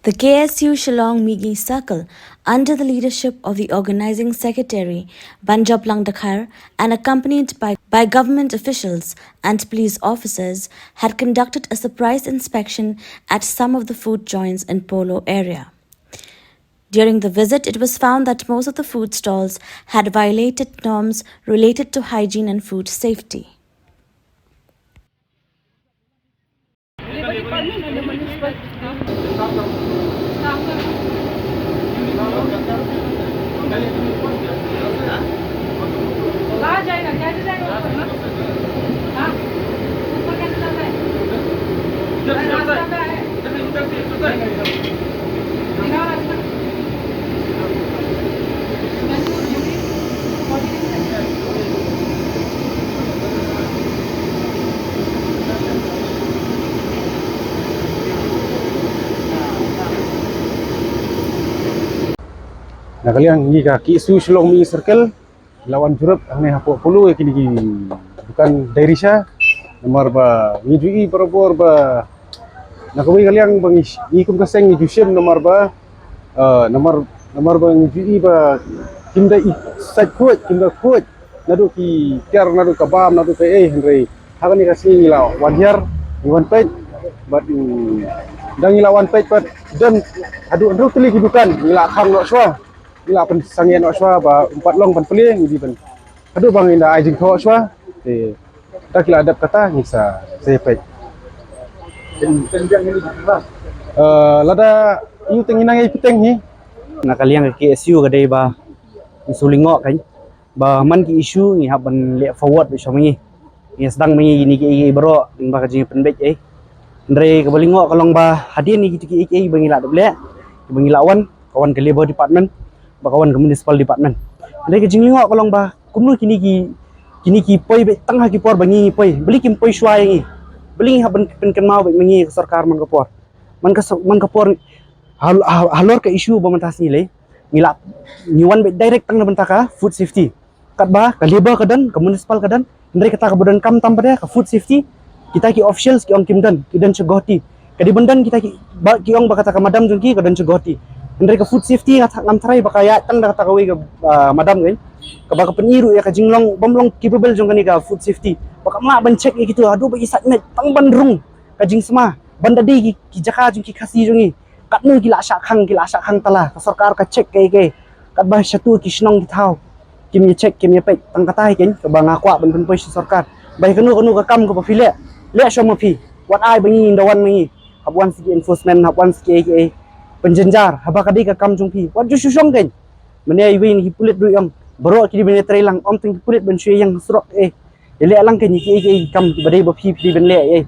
The KSU Shillong Mihngi Circle, under the leadership of the organizing secretary Banjoplang Dkhar and accompanied by government officials and police officers, had conducted a surprise inspection at some of the food joints in Polo area. During the visit, it was found that most of the food stalls had violated norms related to hygiene and food safety. Nah kalian ni kaki KSU Shillong Mihngi Circle lawan jurup ane hapok Polo kini bukan dari Syah nomor ba ngijui perabor ba nakawi kalian bang ikum kaseng ngijusem nomor ba nomor ba ngijui ba kimda sat kuat kimda kuat nadu ki kiar nadu kabam nadu pe henry hakani kasih ngila wanjar iwan pet but dang ngila wan pet but dan adu teli kidukan ngila khang lo swa ngila pen sangian lo swa ba empat long pan peling ngidi pen adu bang inda ajing tho swa te tak kila adap kata ngisa sepet lada yu tenginang ai piteng hi nakaliang ke KSU kadai ba sulingok kan ba man ki issue ngi haban le forward be somengi ngi sedang mengi ni ki bro ding ba kajing penbek ndre ke balingok kalong ba hadin ni ki bangila doble bangila kawan ke labor department ba kawan ke municipal department ndre ke jinglingok kalong ba kumnu kini ki poi be tangha ki por bangi poi beli kim poi shwai ngi beli haban pen mau be mengi sarkar man ka por man ka por halor ke issue ba mantas ni le ngila niwan be direct tang bentaka food safety kat ba ka labor kadan ka municipal kadan ndre kata ka badan kam tam pada ka food safety kita ki officials ki ong kimdan kidan cegoti kadi bendan kita ki ong bakata ka madam jungki kadan cegoti ndre ka food safety ngam tharai bakaya tang kata ka we ka madam kan ka baka peniru ya ka jinglong bomlong capable jong kani ka food safety baka ma ban check gitu adu ba isat net tang bandrung ka jing sema banda de ki jaka jungki khasi jongi katnu ki la sha khang tala ka sarkar ka check ke kat ba shatu ki shnong ki thau kim ye check kim ye pe tang kata ken ka ba ngakwa ban poi sarkar bai kanu ka kam ko pa file le shoma phi wat ai bangi ndawan mengi habwan si enforcement habwan si ke penjenjar haba kadi ka kam jung phi wat ju shong ken mene ai win hi pulit du yang bro ki bene trailang om ting pulit ben shui yang srok le lang ken ki kam ki badai ba phi ben le